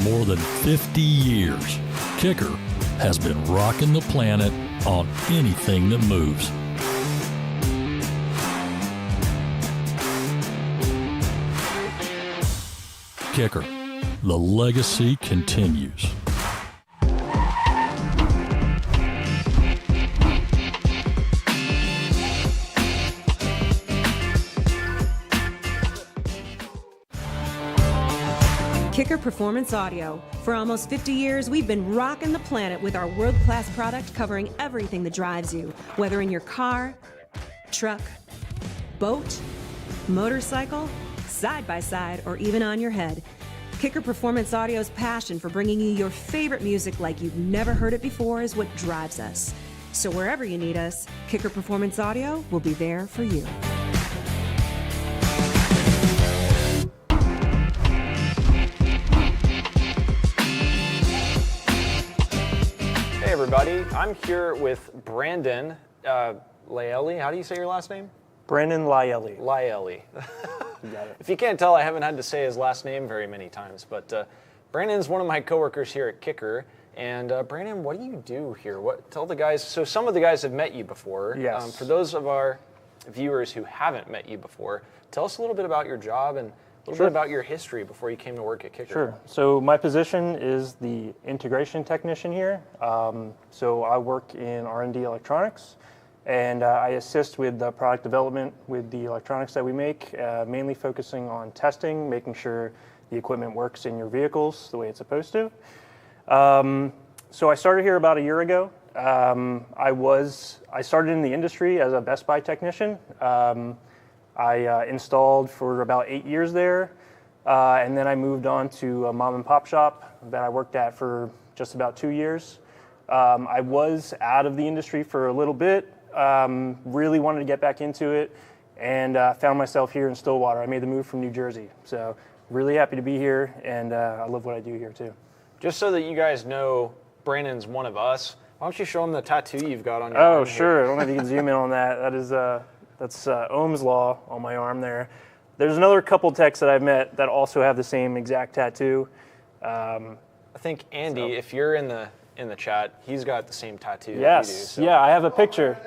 more than 50 years, KICKER has been rocking the planet on anything that moves. KICKER, the legacy continues. KICKER Performance Audio. For almost 50 years, we've been rocking the planet with our world-class product covering everything that drives you, whether in your car, truck, boat, motorcycle, side-by-side, or even on your head. KICKER Performance Audio's passion for bringing you your favorite music like you've never heard it before is what drives us. So wherever you need us, KICKER Performance Audio will be there for you. Hey everybody, I'm here with Brandon Lyelli. How do you say your last name? Brandon Lyelli. Lyelli. You got it. If you can't tell, I haven't had to say his last name very many times, but Brandon's one of my coworkers here at KICKER. And Brandon, what do you do here? Tell the guys. So some of the guys have met you before. Yes. For those of our viewers who haven't met you before, tell us a little bit about your job and a little bit about your history before you came to work at KICKER. Sure. So my position is the integration technician here. So I work in R&D electronics, and I assist with the product development with the electronics that we make, mainly focusing on testing, making sure the equipment works in your vehicles the way it's supposed to. So I started here about a year ago. I started in the industry as a Best Buy technician. I installed for about 8 years there, and then I moved on to a mom and pop shop that I worked at for just about 2 years. I was out of the industry for a little bit, really wanted to get back into it, and found myself here in Stillwater. I made the move from New Jersey, so really happy to be here, and I love what I do here too. Just so that you guys know, Brandon's one of us. Why don't you show them the tattoo you've got on your arm? Oh, sure. I don't know if you can zoom in on that. That's Ohm's Law on my arm there. There's another couple techs that I've met that also have the same exact tattoo. I think Andy, if you're in the chat, he's got the same tattoo yes. that you do. So. Yeah, I have a picture.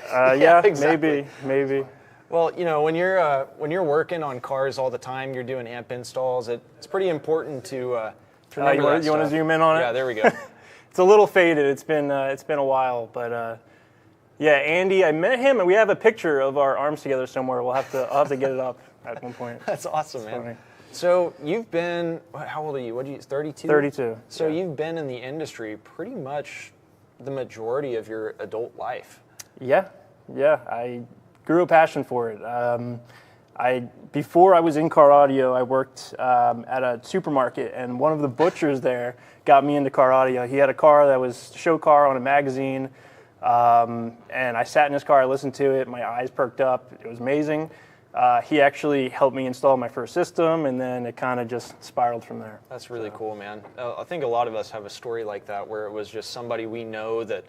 Yeah, exactly. maybe. Well, you know, when you're working on cars all the time, you're doing amp installs. It's pretty important to remember you want to zoom in on it? Yeah, there we go. It's a little faded. It's been a while, but yeah, Andy, I met him, and we have a picture of our arms together somewhere. I'll have to get it up at one point. That's awesome, It's man. funny. So you've been, how old are you? 32? 32. So yeah. you've been in the industry pretty much the majority of your adult life. Yeah. I grew a passion for it. Before I was in car audio, I worked at a supermarket, and one of the butchers there got me into car audio. He had a car that was a show car on a magazine, and I sat in his car, I listened to it, my eyes perked up, it was amazing. He actually helped me install my first system, and then it kind of just spiraled from there. That's really cool, man. I think a lot of us have a story like that where it was just somebody we know that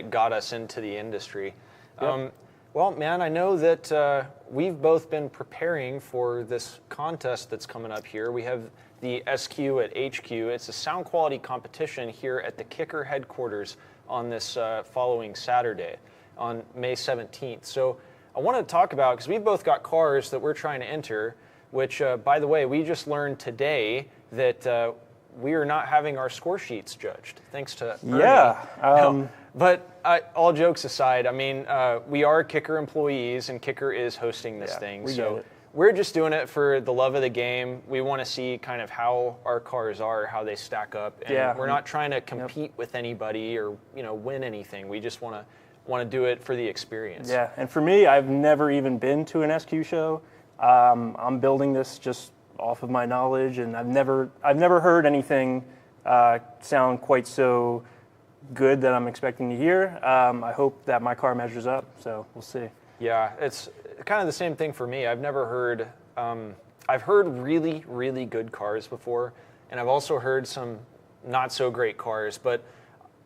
got us into the industry. Yep. Well, man, I know that we've both been preparing for this contest that's coming up here. We have the SQ at HQ. It's a sound quality competition here at the KICKER headquarters on this following Saturday, on May 17th. So I want to talk about, because we've both got cars that we're trying to enter, which, by the way, we just learned today that we are not having our score sheets judged, thanks to Ernie. Yeah. No, but all jokes aside, I mean, we are KICKER employees, and KICKER is hosting this thing. So we're just doing it for the love of the game. We want to see kind of how our cars are, how they stack up. And we're not trying to compete with anybody or, win anything. We just want to do it for the experience. Yeah, and for me, I've never even been to an SQ show. I'm building this just off of my knowledge, and I've never heard anything sound quite so good that I'm expecting to hear. I hope that my car measures up, so we'll see. Yeah, it's kind of the same thing for me. I've never heard, I've heard really, really good cars before, and I've also heard some not so great cars, but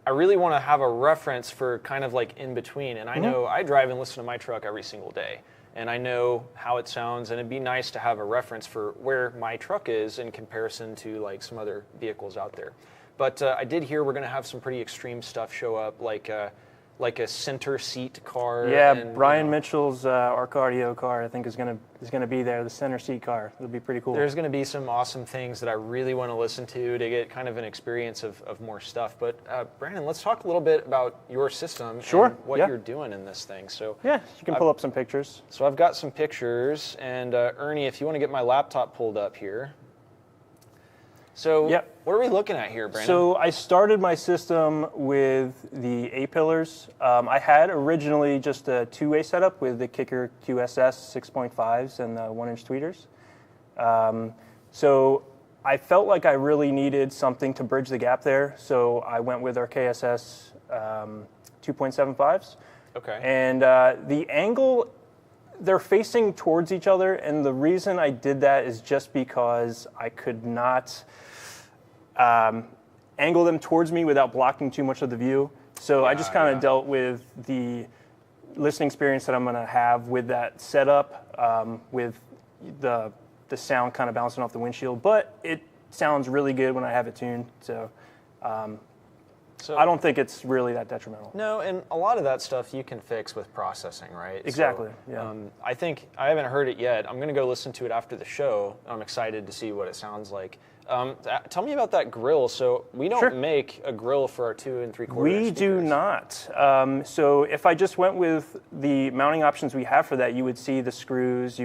I really want to have a reference for kind of like in between. And I know I drive and listen to my truck every single day, and I know how it sounds, and it'd be nice to have a reference for where my truck is in comparison to like some other vehicles out there. But I did hear we're going to have some pretty extreme stuff show up, like a center seat car. Yeah, and, Brian Mitchell's our cardio car, I think, is gonna be there. The center seat car. It'll be pretty cool. There's going to be some awesome things that I really want to listen to get kind of an experience of more stuff. But Brandon, let's talk a little bit about your system Sure, and what yeah. you're doing in this thing. So Yeah, you can pull up some pictures. So I've got some pictures, and Ernie, if you want to get my laptop pulled up here. So Yep. what are we looking at here, Brandon? So I started my system with the A-pillars. I had originally just a two-way setup with the KICKER QSS 6.5s and the 1-inch tweeters. So I felt like I really needed something to bridge the gap there, so I went with our KSS 2.75s. Okay. And the angle, they're facing towards each other, and the reason I did that is just because I could not angle them towards me without blocking too much of the view. So I just kind of dealt with the listening experience that I'm going to have with that setup, with the sound kind of bouncing off the windshield. But it sounds really good when I have it tuned. So I don't think it's really that detrimental. No, and a lot of that stuff you can fix with processing, right? Exactly, So, yeah. I think, I haven't heard it yet. I'm going to go listen to it after the show. I'm excited to see what it sounds like. Tell me about that grill. So we don't Sure. make a grill for our 2 3/4 We inch do speakers. not. So if I just went with the mounting options we have for that, you would see the screws.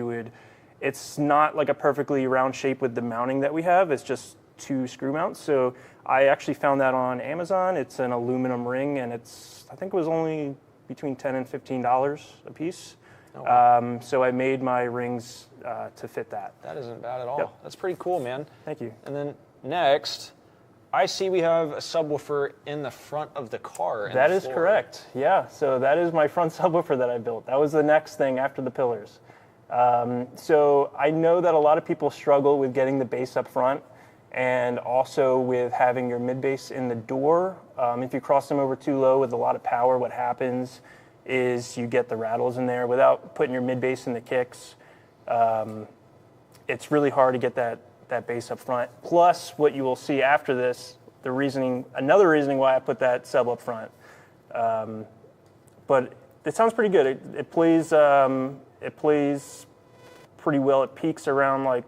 It's not like a perfectly round shape with the mounting that we have. It's just 2 screw mounts. So I actually found that on Amazon. It's an aluminum ring, and I think it was only between $10 and $15 a piece. Oh, wow. So I made my rings to fit that. That isn't bad at all. Yep. That's pretty cool, man. Thank you. And then next, I see we have a subwoofer in the front of the car. That is correct. Yeah, so that is my front subwoofer that I built. That was the next thing after the pillars. So I know that a lot of people struggle with getting the bass up front and also with having your mid bass in the door. If you cross them over too low with a lot of power, what happens is you get the rattles in there without putting your mid bass in the kicks. It's really hard to get that bass up front. Plus, what you will see after this, another reasoning why I put that sub up front. But it sounds pretty good. It plays pretty well. It peaks around like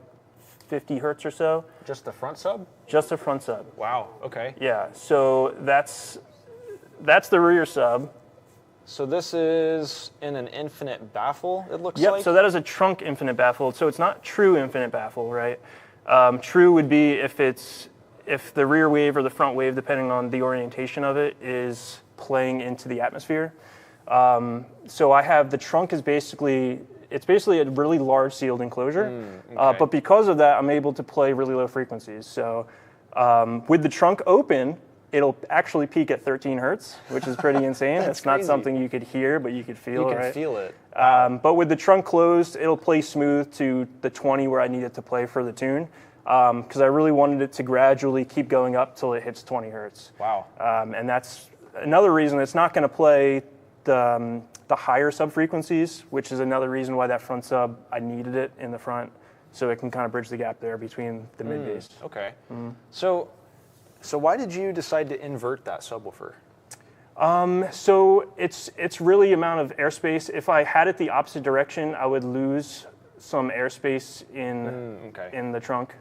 50 hertz or so. Just the front sub? Just the front sub. Wow, okay. Yeah, so that's the rear sub. So this is in an infinite baffle, it looks Yep, like? so that is a trunk infinite baffle. So it's not true infinite baffle, right? True would be if the rear wave or the front wave, depending on the orientation of it, is playing into the atmosphere. So I have the trunk is basically a really large sealed enclosure. Okay. But because of that, I'm able to play really low frequencies. So with the trunk open, it'll actually peak at 13 hertz, which is pretty insane. It's not crazy. something you could hear, but you could feel, You can right? feel it. But with the trunk closed, it'll play smooth to the 20 where I need it to play for the tune, because I really wanted it to gradually keep going up till it hits 20 hertz. Wow. And that's another reason it's not going to play the higher sub frequencies, which is another reason why that front sub, I needed it in the front, so it can kind of bridge the gap there between the mid bass. Okay. So why did you decide to invert that subwoofer? So it's really amount of airspace. If I had it the opposite direction, I would lose some airspace in the trunk.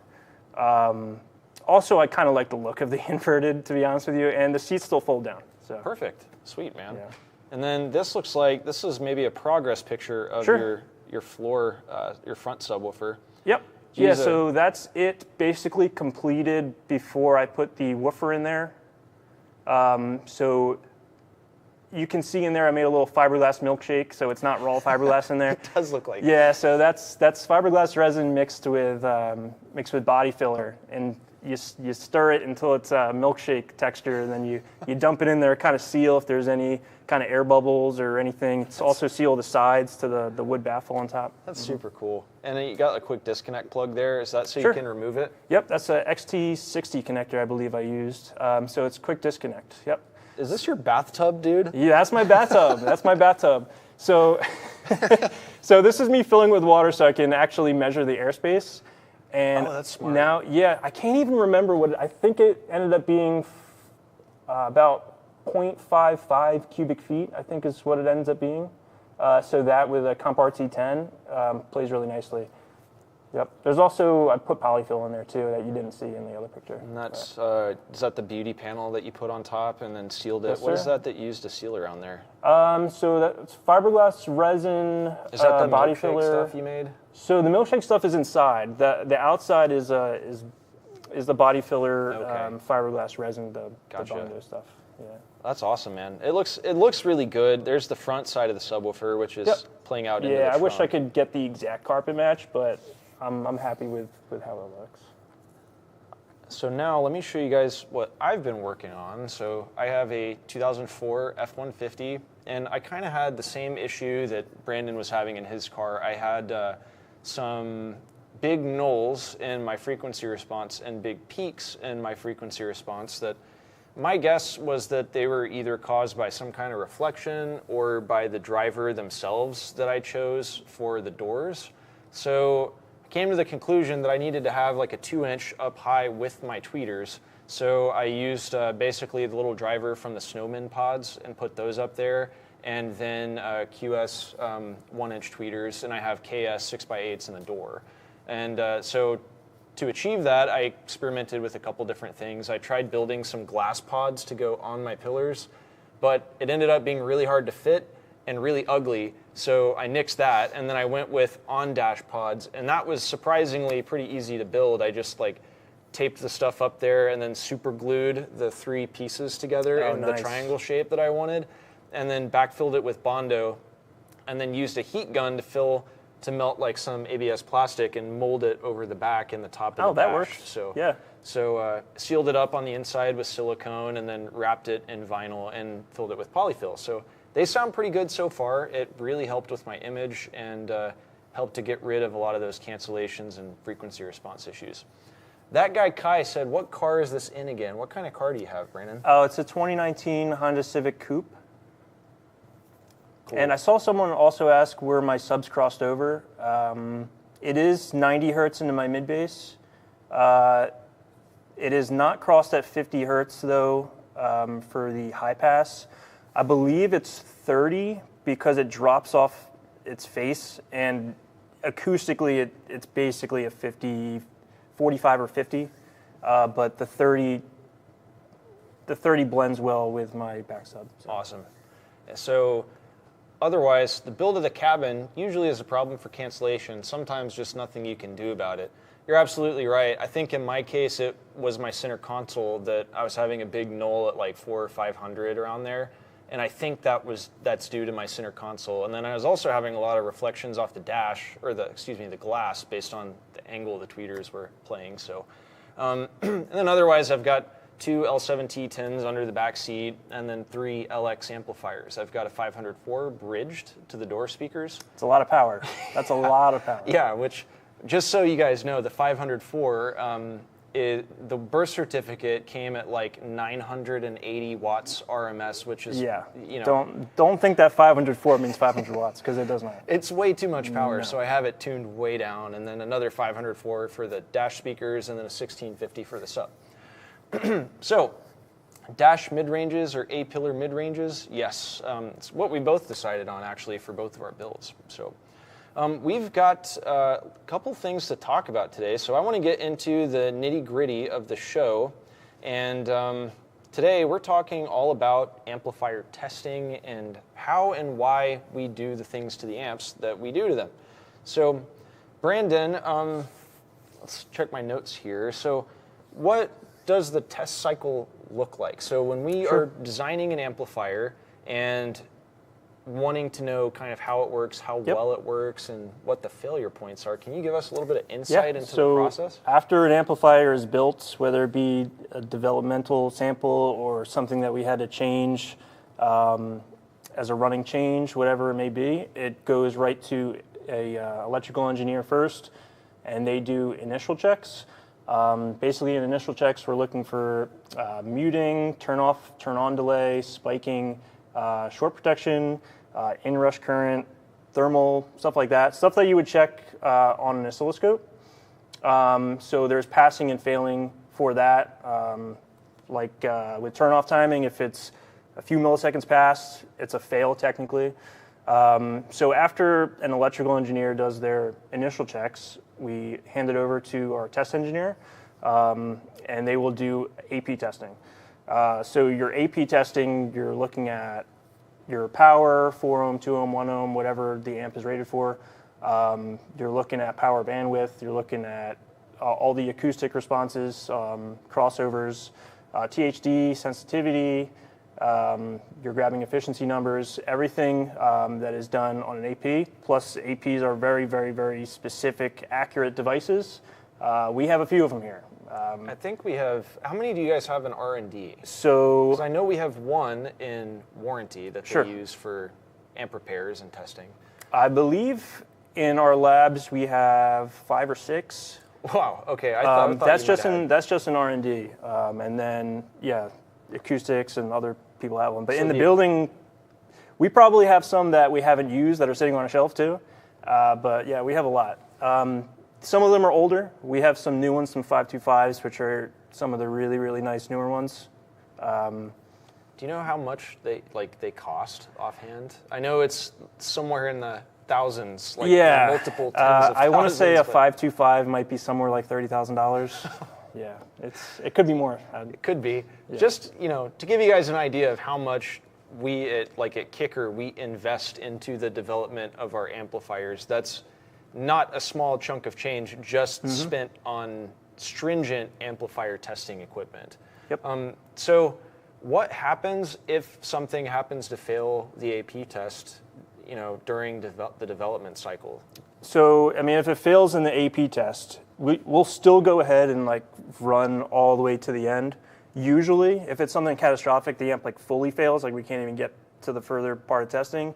Also, I kind of like the look of the inverted, to be honest with you, and the seats still fold down. So Perfect. Sweet, man. Yeah. And then this looks like, this is maybe a progress picture of Sure. your floor, your front subwoofer. Yep. Yeah, so that's it basically completed before I put the woofer in there. So you can see in there I made a little fiberglass milkshake, so it's not raw fiberglass in there. It does look like Yeah, so that's fiberglass resin mixed with body filler, and you stir it until it's a milkshake texture, and then you dump it in there, kind of seal if there's any kind of air bubbles or anything. It's also seal the sides to the wood baffle on top. That's super cool. And then you got a quick disconnect plug there. Is that so Sure. you can remove it? Yep, that's a XT60 connector I believe I used. So it's quick disconnect. Yep. Is this your bathtub, dude? Yeah, that's my bathtub. That's my bathtub. So, so this is me filling with water so I can actually measure the airspace. And that's smart. now, yeah, I can't even remember I think it ended up being about 0.55 cubic feet, I think is what it ends up being. So that with a Comp RT10 plays really nicely. Yep. There's also, I put polyfill in there too that you didn't see in the other picture. And that's, is that the beauty panel that you put on top and then sealed it? Yes, What is sir. that you used to seal around there? So that's fiberglass resin, Is that the body milkshake filler. stuff you made? So the milkshake stuff is inside. The outside is the body filler Okay. fiberglass resin, the Gotcha. Bondo stuff. Yeah. That's awesome, man. It looks really good. There's the front side of the subwoofer, which is Yep. playing out into the Yeah, I wish I trunk. could get the exact carpet match, but I'm happy with how it looks. So now let me show you guys what I've been working on. So I have a 2004 F-150, and I kind of had the same issue that Brandon was having in his car. I had some big nulls in my frequency response and big peaks in my frequency response that my guess was that they were either caused by some kind of reflection or by the driver themselves that I chose for the doors. So I came to the conclusion that I needed to have like a 2-inch up high with my tweeters. So I used basically the little driver from the Snowman pods and put those up there, and then QS 1-inch tweeters, and I have KS 6x8s in the door. And so to achieve that, I experimented with a couple different things. I tried building some glass pods to go on my pillars, but it ended up being really hard to fit and really ugly. So I nixed that, and then I went with on-dash pods, and that was surprisingly pretty easy to build. I just like taped the stuff up there and then super glued the 3 pieces together in nice. the triangle shape that I wanted, and then backfilled it with Bondo, and then used a heat gun to melt like some ABS plastic and mold it over the back and the top of the that dash. works. So Yeah. So sealed it up on the inside with silicone and then wrapped it in vinyl and filled it with polyfill. So they sound pretty good so far. It really helped with my image and helped to get rid of a lot of those cancellations and frequency response issues. That guy Kai said, what car is this in again? What kind of car do you have, Brandon? Oh, it's a 2019 Honda Civic Coupe. Cool. And I saw someone also ask where my subs crossed over. It is 90 hertz into my mid bass. It is not crossed at 50 hertz though for the high pass. I believe it's 30 because it drops off its face, and acoustically it's basically a 45 or 50, but the 30 blends well with my back sub. So. Awesome. So otherwise, the build of the cabin usually is a problem for cancellation, sometimes just nothing you can do about it. You're absolutely right. I think in my case, it was my center console that I was having a big null at like 400 or 500 around there. And I think that's due to my center console. And then I was also having a lot of reflections off the dash, or the glass, based on the angle the tweeters were playing. So, and then otherwise, I've got 2 L7T10s under the back seat, and then 3 LX amplifiers. I've got a 504 bridged to the door speakers. It's a lot of power. That's a lot of power. Yeah, which, just so you guys know, the 504, the birth certificate came at like 980 watts RMS, which is, Don't think that 504 means 500 watts, because it does not. It's way too much power, so I have it tuned way down, and then another 504 for the dash speakers, and then a 1650 for the sub. So, dash mid-ranges or A-pillar mid-ranges, yes. It's what we both decided on, actually, for both of our builds. So, we've got a couple things to talk about today. So I want to get into the nitty-gritty of the show. And today we're talking all about amplifier testing and how and why we do the things to the amps that we do to them. So, Brandon, let's check my notes here. So what does the test cycle look like? So when we are designing an amplifier and wanting to know kind of how it works, how well it works, and what the failure points are, can you give us a little bit of insight into the process? After an amplifier is built, whether it be a developmental sample or something that we had to change as a running change, whatever it may be, it goes right to a electrical engineer first, and they do initial checks. Basically, in initial checks, we're looking for muting, turn off, turn on delay, spiking, short protection, inrush current, thermal, stuff like that. Stuff that you would check on an oscilloscope. So there's passing and failing for that. With turn-off timing, if it's a few milliseconds past, it's a fail technically. So after an electrical engineer does their initial checks, we hand it over to our test engineer, and they will do AP testing. So your AP testing, you're looking at your power, 4 ohm, 2 ohm, 1 ohm, whatever the amp is rated for. You're looking at power bandwidth. You're looking at all the acoustic responses, crossovers, THD, sensitivity. You're grabbing efficiency numbers, everything that is done on an AP. Plus, APs are very, very, very specific, accurate devices. We have a few of them here. I think we have. How many do you guys have in R&D? So 'Cause I know we have one in warranty that Sure. they use for amp repairs and testing. I believe in our labs we have 5 or 6. Wow. Okay. I thought That's you just would have. that's just in R&D, and then acoustics and other people have one. But So in the building, we probably have some that we haven't used that are sitting on a shelf too. But yeah, we have a lot. Some of them are older. We have some new ones, some 525s, which are some of the really, really nice newer ones. Do you know how much they cost offhand? I know it's somewhere in the thousands, like multiple tens of I want to say a thousands, but 525 might be somewhere like $30,000. Yeah, it could be more. It could be. Just to give you guys an idea of how much we at KICKER we invest into the development of our amplifiers. That's not a small chunk of change just spent on stringent amplifier testing equipment. Yep. So what happens if something happens to fail the AP test, during the development cycle? So, I mean, if it fails in the AP test, we'll still go ahead and run all the way to the end. Usually, if it's something catastrophic, the amp fully fails, we can't even get to the further part of testing,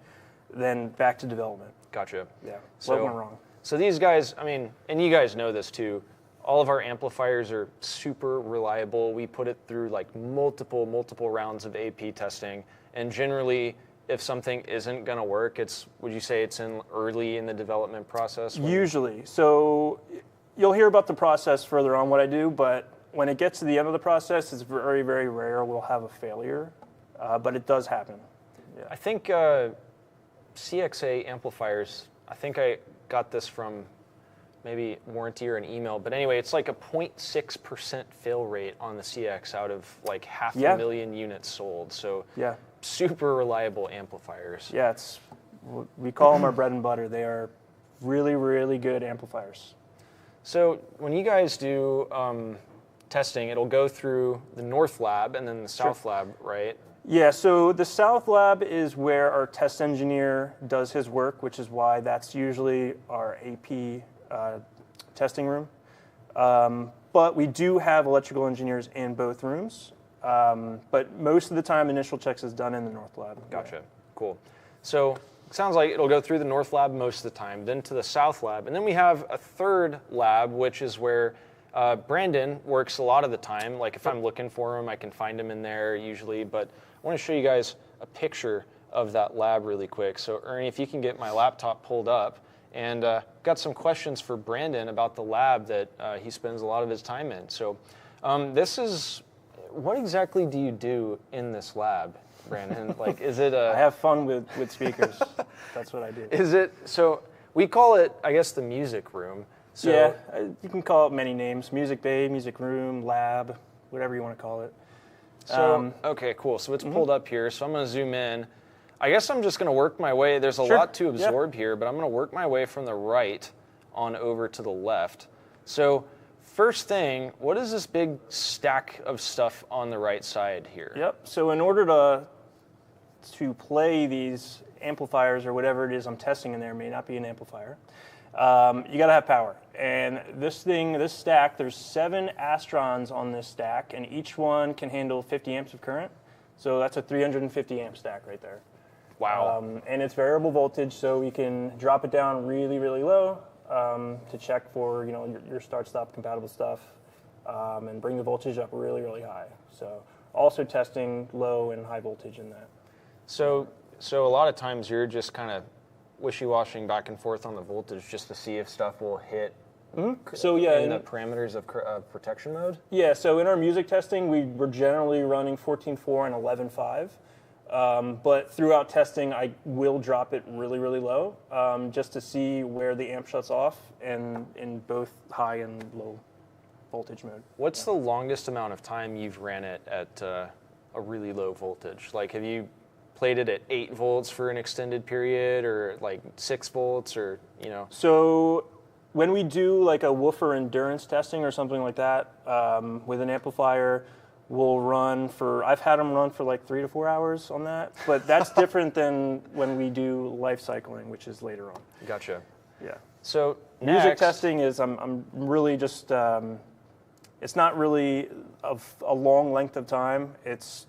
then back to development. Gotcha. Yeah. So What went wrong? So these guys, and you guys know this too, all of our amplifiers are super reliable. We put it through multiple rounds of AP testing, and generally, if something isn't going to work, would you say it's early in the development process? Usually. So you'll hear about the process further on what I do, but when it gets to the end of the process, it's very, very rare we'll have a failure, but it does happen. Yeah. I think CXA amplifiers, I think I got this from maybe warranty or an email, but anyway, it's a 0.6% fail rate on the CX out of 500,000 units sold. So Yeah. super reliable amplifiers. Yeah, we call them our bread and butter. They are really, really good amplifiers. So when you guys do testing, it'll go through the North Lab and then the South Lab, right? Yeah, so the South Lab is where our test engineer does his work, which is why that's usually our AP testing room. But we do have electrical engineers in both rooms. But most of the time, initial checks is done in the North Lab. Gotcha. Cool. So it sounds like it'll go through the North Lab most of the time, then to the South Lab. And then we have a third lab, which is where Brandon works a lot of the time. If I'm looking for him, I can find him in there usually. But I want to show you guys a picture of that lab really quick. So Ernie, if you can get my laptop pulled up. And got some questions for Brandon about the lab that he spends a lot of his time in. So what exactly do you do in this lab, Brandon? Is it I have fun with speakers. That's what I do. Is it, so we call it, I guess, the music room. So, yeah, you can call it many names. Music bay, music room, lab, whatever you want to call it. So, okay, cool. So it's pulled up here. So I'm going to zoom in. I guess I'm just going to work my way. There's a lot to absorb here, but I'm going to work my way from the right on over to the left. So first thing, what is this big stack of stuff on the right side here? Yep. So in order to play these amplifiers or whatever it is I'm testing in there, may not be an amplifier, you got to have power. And this stack, there's 7 Astrons on this stack, and each one can handle 50 amps of current. So that's a 350 amp stack right there. Wow. And it's variable voltage, so we can drop it down really, really low to check for your start-stop compatible stuff, and bring the voltage up really, really high. So also testing low and high voltage in that. So So a lot of times you're just kind of wishy-washing back and forth on the voltage just to see if stuff will hit So yeah, in the parameters of protection mode? Yeah, so in our music testing, we were generally running 14.4 and 11.5. But throughout testing, I will drop it really, really low just to see where the amp shuts off and in both high and low voltage mode. What's the longest amount of time you've ran it at a really low voltage? Like, have you played it at 8 volts for an extended period, or like 6 volts, or, you know? So when we do like a woofer endurance testing or something like that with an amplifier, we'll run for, I've had them run for like 3 to 4 hours on that, but that's different than when we do life cycling, which is later on. Gotcha. Yeah. So Music next, testing is, I'm really just, it's not really of a long length of time. It's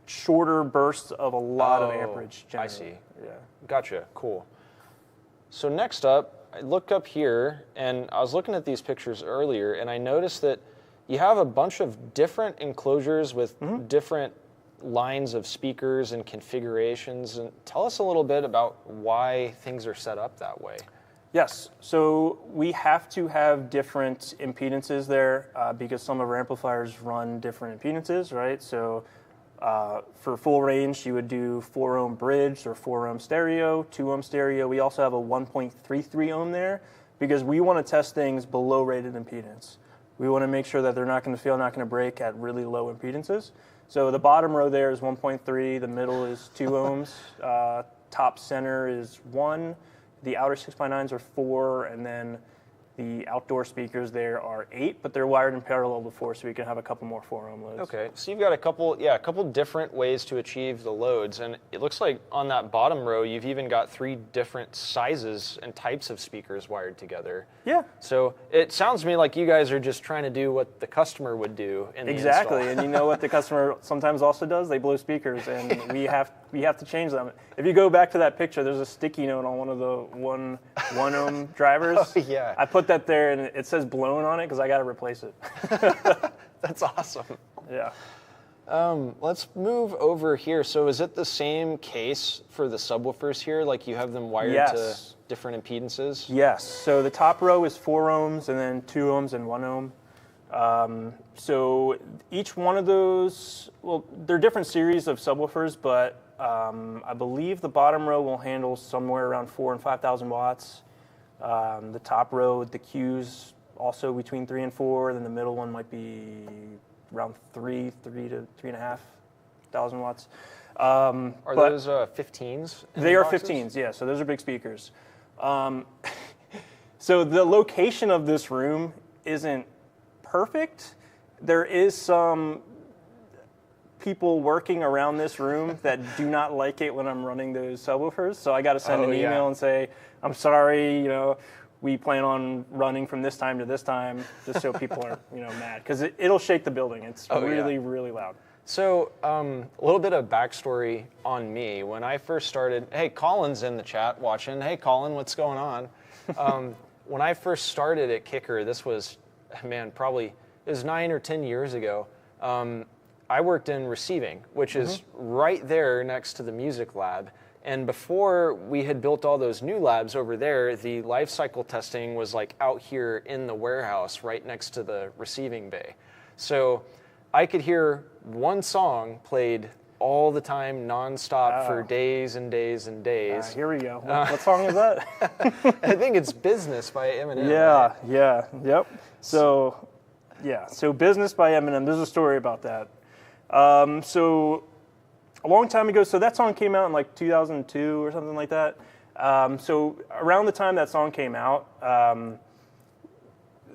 shorter bursts of a lot of amperage generally. I see. Yeah. Gotcha. Cool. So next up, I look up here, and I was looking at these pictures earlier, and I noticed that you have a bunch of different enclosures with different lines of speakers and configurations. And tell us a little bit about why things are set up that way. Yes, so we have to have different impedances there because some of our amplifiers run different impedances, right? So for full range, you would do 4 ohm bridge or 4 ohm stereo, 2 ohm stereo. We also have a 1.33 ohm there because we want to test things below rated impedance. We want to make sure that they're not going to fail, not going to break at really low impedances. So the bottom row there is 1.3, the middle is 2 ohms, top center is 1. The outer 6x9s are 4, and then the outdoor speakers there are 8, but they're wired in parallel to 4, so we can have a couple more 4 ohm loads. Okay, so you've got a couple different ways to achieve the loads, and it looks like on that bottom row you've even got 3 different sizes and types of speakers wired together. Yeah. So it sounds to me like you guys are just trying to do what the customer would do in the Exactly, install. and you know what the customer sometimes also does? They blow speakers, and we have to change them. If you go back to that picture, there's a sticky note on one of the 1 ohm drivers. Oh, yeah. I put that there, and it says blown on it because I got to replace it. That's awesome. Yeah. Let's move over here. So is it the same case for the subwoofers here? Like you have them wired to different impedances? Yes. So the top row is 4 ohms, and then 2 ohms and 1 ohm. So each one of those, well, they're different series of subwoofers, but I believe the bottom row will handle somewhere around 4,000 and 5,000 watts. The top row, the Qs also between 3 and 4, then the middle one might be around 3 to 3.5 thousand watts. Are those 15s? They are 15s, yeah, so those are big speakers. So the location of this room isn't perfect. There is some people working around this room that do not like it when I'm running those subwoofers, so I got to send an email and say, I'm sorry, you know, we plan on running from this time to this time, just so people aren't, you know, mad, because it'll shake the building. It's really, really loud. So a little bit of backstory on me. When I first started, hey, Colin's in the chat watching. Hey, Colin, what's going on? When I first started at KICKER, this was, man, probably, it was 9 or 10 years ago. I worked in receiving, which is right there next to the music lab. And before we had built all those new labs over there, the life cycle testing was like out here in the warehouse right next to the receiving bay. So I could hear one song played all the time, nonstop for days and days and days. Here we go. What song is that? I think it's Business by Eminem. Yeah, yep. So Business by Eminem, there's a story about that. So a long time ago, so that song came out in like 2002 or something like that. So around the time that song came out,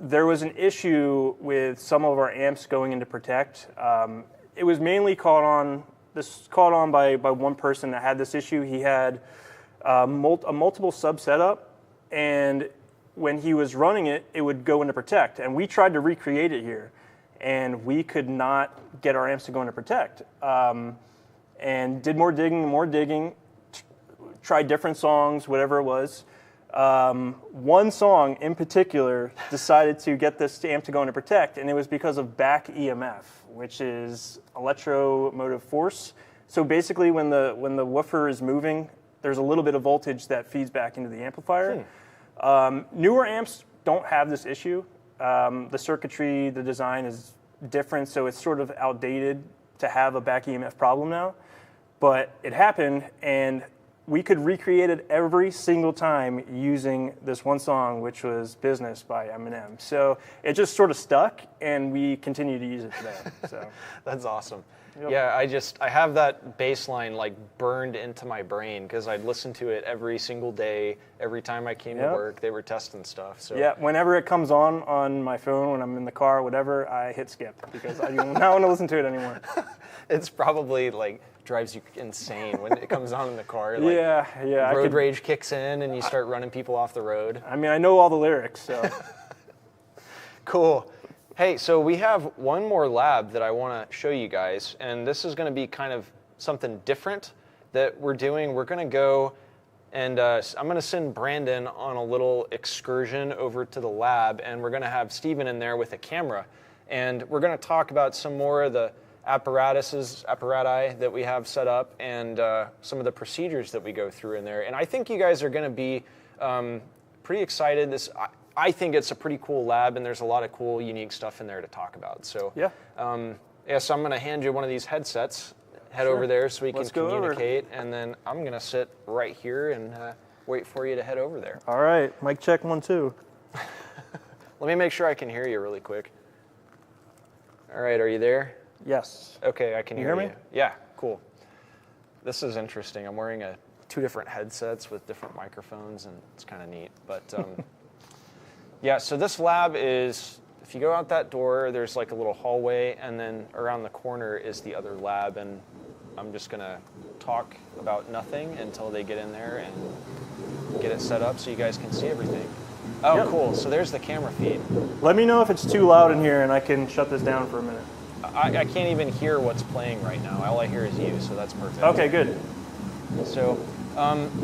there was an issue with some of our amps going into Protect. It was mainly caught on by one person that had this issue. He had a multiple sub setup, and when he was running it, it would go into Protect. And we tried to recreate it here, and we could not get our amps to go into Protect. And did more digging, tried different songs, whatever it was. One song in particular decided to get this amp to go into Protect, and it was because of back EMF, which is electromotive force. So basically, when the woofer is moving, there's a little bit of voltage that feeds back into the amplifier. Newer amps don't have this issue. The circuitry, the design is different, so it's sort of outdated to have a back EMF problem now. But it happened, and we could recreate it every single time using this one song, which was Business by Eminem. So it just sort of stuck, and we continue to use it today. So That's awesome. Yep. Yeah, I have that bass line like burned into my brain because I'd listen to it every single day. Every time I came to work, they were testing stuff. So yeah, whenever it comes on my phone, when I'm in the car, whatever, I hit skip because I do not want to listen to it anymore. It's probably like drives you insane when it comes on in the car. Like, yeah. road rage kicks in and you start running people off the road. I mean, I know all the lyrics, so. Cool. Hey, so we have one more lab that I want to show you guys, and this is going to be kind of something different that we're doing. We're going to go and I'm going to send Brandon on a little excursion over to the lab, and we're going to have Steven in there with a camera, and we're going to talk about some more of the apparati that we have set up and some of the procedures that we go through in there. And I think you guys are going to be pretty excited. I think it's a pretty cool lab, and there's a lot of cool, unique stuff in there to talk about. So so I'm going to hand you one of these headsets. Head over there so we can communicate, and then I'm going to sit right here and wait for you to head over there. All right, mic check 1, 2. Let me make sure I can hear you really quick. All right, are you there? Yes. Okay, I can hear you. You hear me? Yeah, cool. This is interesting. I'm wearing two different headsets with different microphones, and it's kind of neat. But yeah, so this lab is, if you go out that door, there's like a little hallway, and then around the corner is the other lab, and I'm just going to talk about nothing until they get in there and get it set up so you guys can see everything. Oh, cool. So there's the camera feed. Let me know if it's too loud in here, and I can shut this down for a minute. I can't even hear what's playing right now. All I hear is you, so that's perfect. Okay, good. So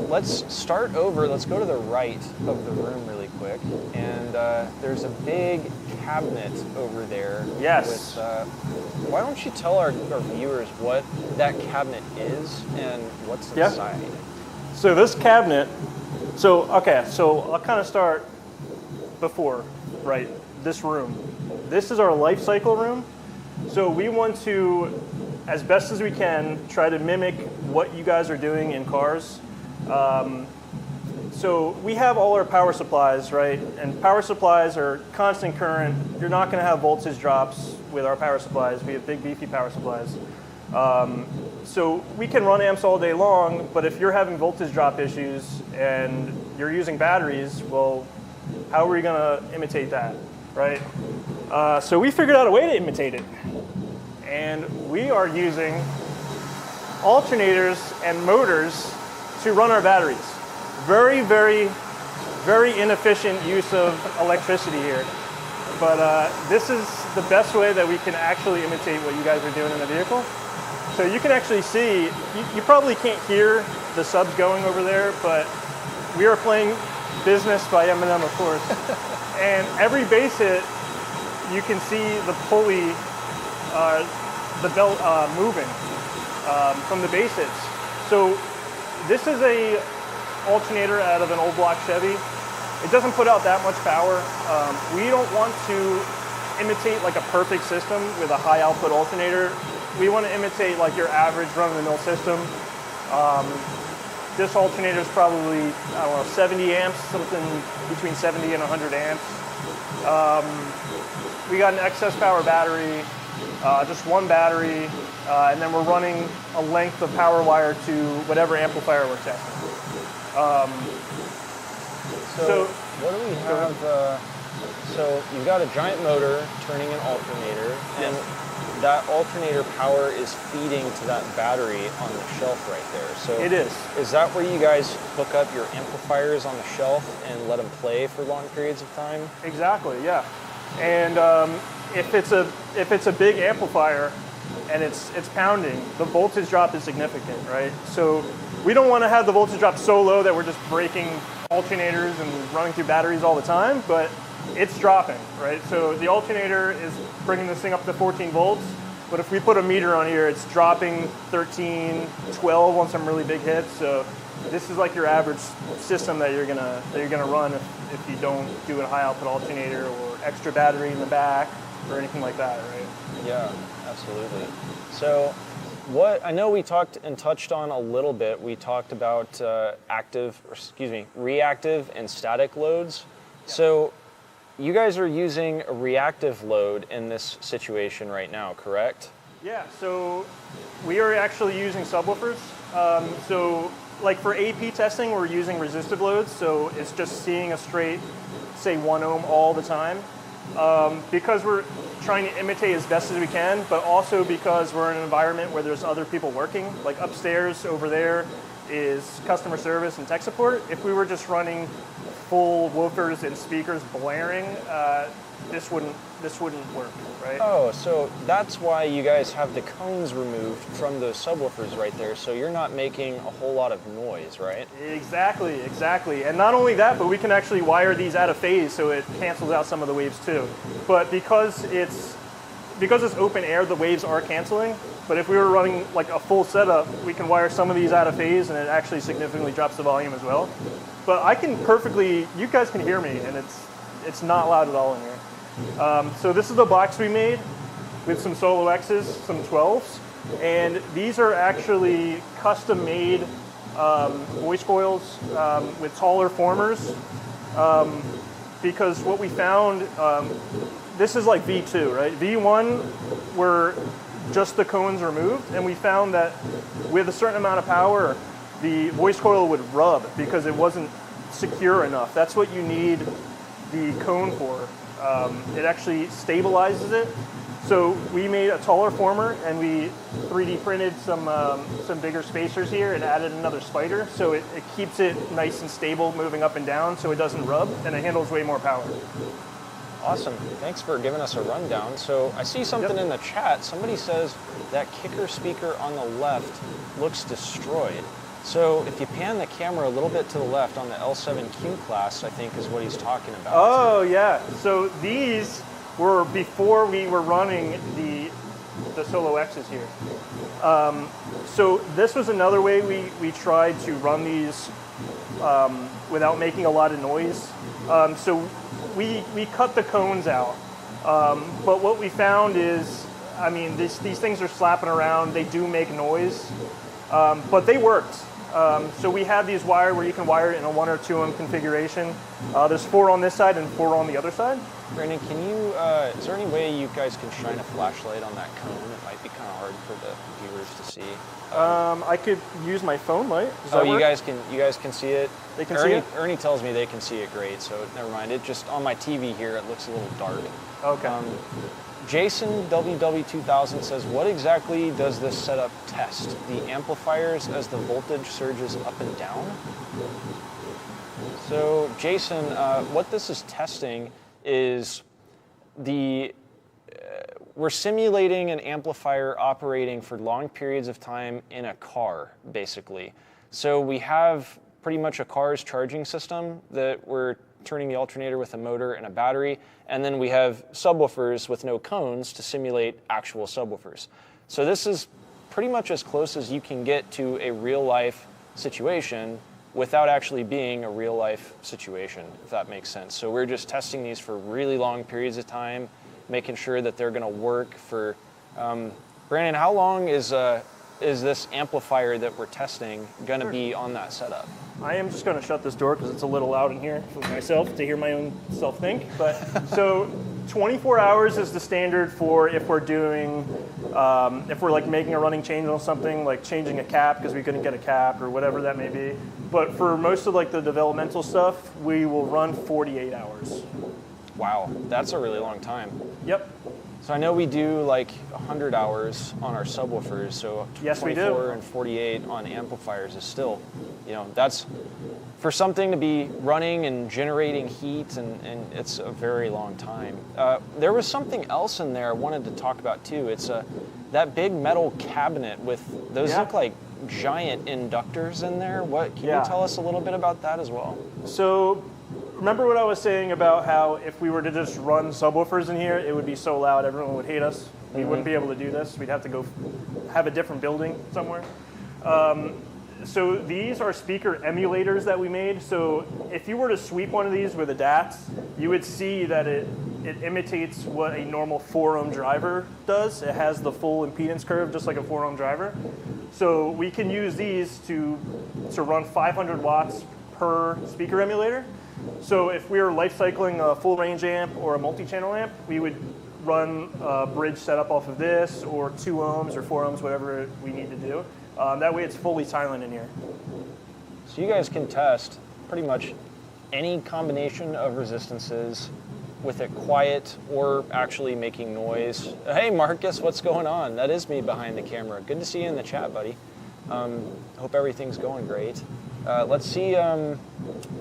let's start over. Let's go to the right of the room really quick. And there's a big cabinet over there. Yes. With, why don't you tell our viewers what that cabinet is and what's inside? So this cabinet, so I'll kind of start before, right, this room. This is our life cycle room. So we want to, as best as we can, try to mimic what you guys are doing in cars. So we have all our power supplies, right? And power supplies are constant current. You're not going to have voltage drops with our power supplies. We have big, beefy power supplies. So we can run amps all day long, but if you're having voltage drop issues and you're using batteries, well, how are we going to imitate that, right? So we figured out a way to imitate it. And we are using alternators and motors to run our batteries. Very, very, very inefficient use of electricity here. But this is the best way that we can actually imitate what you guys are doing in the vehicle. So you can actually see, you probably can't hear the subs going over there, but we are playing Business by Eminem, of course. And every bass hit, you can see the pulley, the belt moving from the bass hits. So this is a alternator out of an old block Chevy. It doesn't put out that much power. We don't want to imitate like a perfect system with a high output alternator. We want to imitate like your average run-of-the-mill system. This alternator is probably, I don't know, 70 amps, something between 70 and 100 amps. We got an excess power battery, just one battery, and then we're running a length of power wire to whatever amplifier we're testing. So what do we have? So you've got a giant motor turning an alternator, and that alternator power is feeding to that battery on the shelf right there. So it is. Is that where you guys hook up your amplifiers on the shelf and let them play for long periods of time? Exactly, yeah. And if it's a big amplifier and it's pounding, the voltage drop is significant, right? So we don't want to have the voltage drop so low that we're just breaking alternators and running through batteries all the time, but it's dropping, right? So the alternator is bringing this thing up to 14 volts. But if we put a meter on here, it's dropping 13, 12 on some really big hits. So this is like your average system that you're gonna run if you don't do a high output alternator or extra battery in the back or anything like that, right? Yeah, absolutely. So I know we talked and touched on a little bit. We talked about reactive and static loads. Yeah. So you guys are using a reactive load in this situation right now, correct? Yeah, so we are actually using subwoofers. So like for AP testing, we're using resistive loads. So it's just seeing a straight, say 1 ohm all the time. Because we're trying to imitate as best as we can, but also because we're in an environment where there's other people working. Like upstairs over there is customer service and tech support. If we were just running full woofers and speakers blaring, this wouldn't work, right? Oh, so that's why you guys have the cones removed from those subwoofers right there, so you're not making a whole lot of noise, right? Exactly. And not only that, but we can actually wire these out of phase so it cancels out some of the waves too. But because it's open air, the waves are canceling. But if we were running like a full setup, we can wire some of these out of phase and it actually significantly drops the volume as well. But I can you guys can hear me, and it's not loud at all in here. So this is the box we made with some Solo X's, some 12s, and these are actually custom made voice coils with taller formers, because what we found, this is like V2, right? V1 were just the cones removed, and we found that with a certain amount of power, the voice coil would rub because it wasn't secure enough. That's what you need the cone for. It actually stabilizes it. So we made a taller former, and we 3D printed some bigger spacers here and added another spider, so it keeps it nice and stable moving up and down so it doesn't rub, and it handles way more power. Awesome. Thanks for giving us a rundown. So I see something in the chat. Somebody says that KICKER speaker on the left looks destroyed. So if you pan the camera a little bit to the left on the L7Q class, I think is what he's talking about. Oh yeah, so these were before we were running the Solo X's here. So this was another way we tried to run these without making a lot of noise. So we cut the cones out, but what we found is, I mean, these things are slapping around, they do make noise, but they worked. So we have these wired where you can wire it in a 1 or 2 ohm configuration. There's 4 on this side and 4 on the other side. Brandon, can you, is there any way you guys can shine a flashlight on that cone? It might be kind of hard for the viewers to see. I could use my phone light. You guys can see it? They can see it? Ernie tells me they can see it great, so never mind. It just, on my TV here, it looks a little dark. Okay. Jason WW2000 says, what exactly does this setup test? The amplifiers as the voltage surges up and down? So Jason, what this is testing is we're simulating an amplifier operating for long periods of time in a car, basically. So we have pretty much a car's charging system that we're turning the alternator with a motor and a battery, and then we have subwoofers with no cones to simulate actual subwoofers. So this is pretty much as close as you can get to a real-life situation without actually being a real-life situation, if that makes sense. So we're just testing these for really long periods of time, making sure that they're gonna work for, Brandon, how long is this amplifier that we're testing gonna be on that setup? I am just going to shut this door because it's a little loud in here for myself to hear my own self think. But so 24 hours is the standard for if we're doing, if we're like making a running change on something, like changing a cap because we couldn't get a cap or whatever that may be. But for most of like the developmental stuff, we will run 48 hours. Wow, that's a really long time. Yep. So I know we do like 100 hours on our subwoofers, so yes, 24 and 48 on amplifiers is still, that's for something to be running and generating heat, and it's a very long time. There was something else in there I wanted to talk about too. It's that big metal cabinet with, those look like giant inductors in there. Can you tell us a little bit about that as well? So remember what I was saying about how if we were to just run subwoofers in here, it would be so loud everyone would hate us. We wouldn't be able to do this. We'd have to go have a different building somewhere. So these are speaker emulators that we made. So if you were to sweep one of these with a DATS, you would see that it imitates what a normal 4-ohm driver does. It has the full impedance curve, just like a 4-ohm driver. So we can use these to run 500 watts per speaker emulator. So if we were life cycling a full range amp or a multi-channel amp, we would run a bridge setup off of this, or 2 ohms or 4 ohms, whatever we need to do. That way it's fully silent in here. So you guys can test pretty much any combination of resistances with it quiet or actually making noise. Hey Marcus, what's going on? That is me behind the camera. Good to see you in the chat, buddy. Hope everything's going great. Let's see,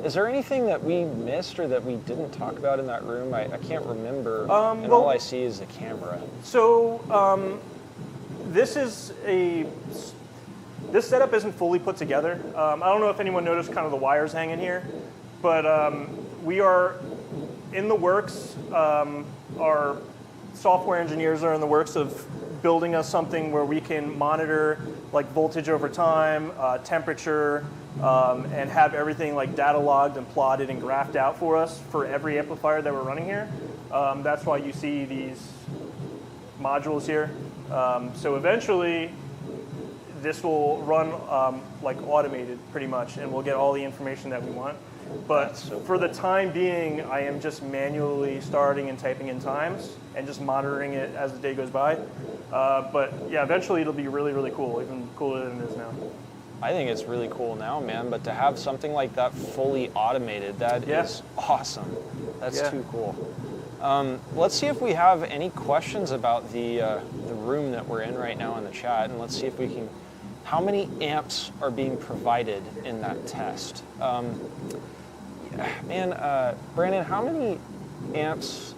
is there anything that we missed or that we didn't talk about in that room? I can't remember, and all I see is the camera. So this setup isn't fully put together. I don't know if anyone noticed kind of the wires hanging here, but we are in the works. Our software engineers are in the works of building us something where we can monitor like voltage over time, temperature, and have everything like data logged and plotted and graphed out for us for every amplifier that we're running here. That's why you see these modules here. So eventually, this will run like automated pretty much, and we'll get all the information that we want. But for the time being, I am just manually starting and typing in times and just monitoring it as the day goes by. But yeah, eventually it'll be really, really cool, even cooler than it is now. I think it's really cool now, man, but to have something like that fully automated, that is awesome. That's too cool. Let's see if we have any questions about the room that we're in right now in the chat, and let's see if we can, how many amps are being provided in that test? Brandon, how many amps?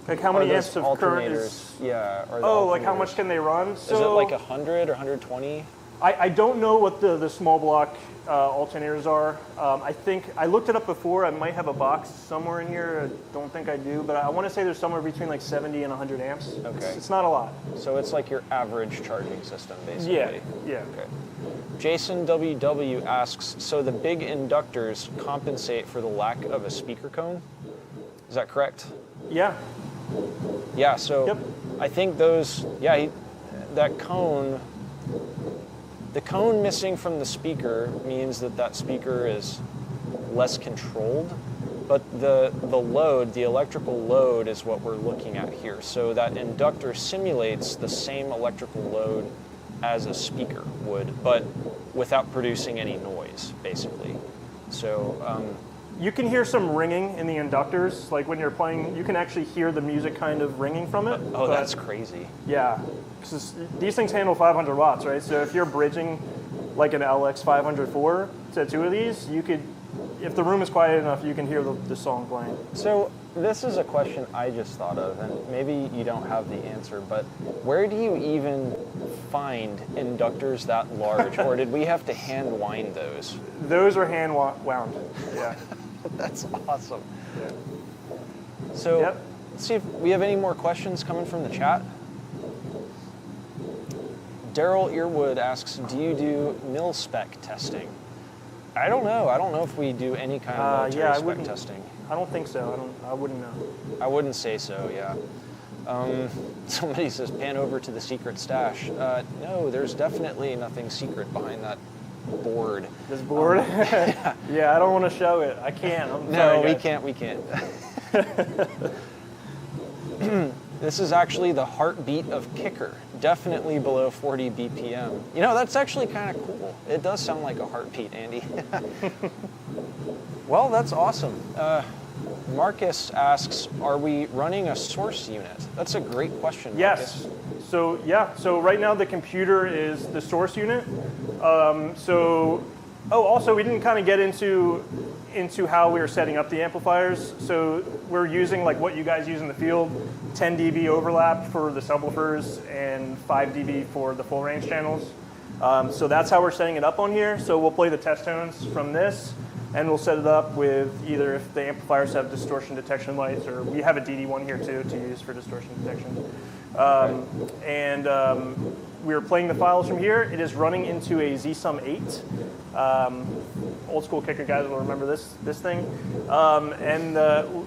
Like how many amps of current is? Yeah. Like how much can they run? So, is it like 100 or 120? I don't know what the small block alternators are. I think I looked it up before. I might have a box somewhere in here. I don't think I do, but I want to say there's somewhere between like 70 and 100 amps. Okay. It's not a lot. So it's like your average charging system, basically. Yeah. Okay. Jason WW asks, so the big inductors compensate for the lack of a speaker cone? Is that correct? Yeah. Yeah, so I think those, that cone, the cone missing from the speaker means that speaker is less controlled, but the load, the electrical load is what we're looking at here. So that inductor simulates the same electrical load as a speaker would, but without producing any noise, basically. So you can hear some ringing in the inductors, like when you're playing, you can actually hear the music kind of ringing from it. Oh, that's crazy. Yeah, because these things handle 500 watts, right? So if you're bridging like an LX 504 to 2 of these, you could, if the room is quiet enough, you can hear the song playing. So this is a question I just thought of, and maybe you don't have the answer, but where do you even find inductors that large, or did we have to hand wind those? Those are hand wound, yeah. That's awesome. Yeah. So let's see if we have any more questions coming from the chat. Daryl Earwood asks, do you do mil-spec testing? I don't know. I don't know if we do any kind of military spec testing. I don't think so. I wouldn't know. I wouldn't say so, yeah. Somebody says, pan over to the secret stash. No, there's definitely nothing secret behind that board. This board? Yeah, I don't want to show it. I can't. I'm sorry, guys. We can't. This is actually the heartbeat of KICKER. Definitely below 40 BPM. You know, that's actually kind of cool. It does sound like a heartbeat, Andy. Well, that's awesome. Marcus asks, are we running a source unit? That's a great question, Marcus. Yes. So right now the computer is the source unit. Also we didn't kind of get into how we were setting up the amplifiers. So we're using like what you guys use in the field, 10 dB overlap for the subwoofers and 5 dB for the full range channels. So that's how we're setting it up on here. So we'll play the test tones from this. and we'll set it up with either if the amplifiers have distortion detection lights, or we have a DD1 here too to use for distortion detection. We're playing the files from here. It is running into a ZSUM 8. Old school kicker guys will remember this thing.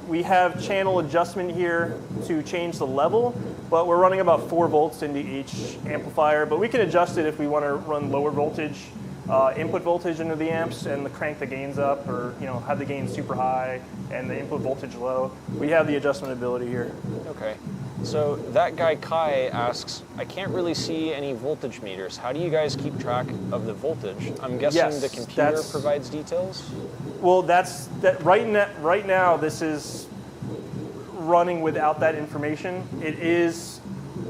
We have channel adjustment here to change the level, but we're running about 4 volts into each amplifier. But we can adjust it if we want to run lower voltage input voltage into the amps and crank the gains up, or have the gain super high and the input voltage low. We have the adjustment ability here. Okay. So that guy Kai asks, I can't really see any voltage meters. How do you guys keep track of the voltage? I'm guessing the computer provides details? Well, right now this is running without that information.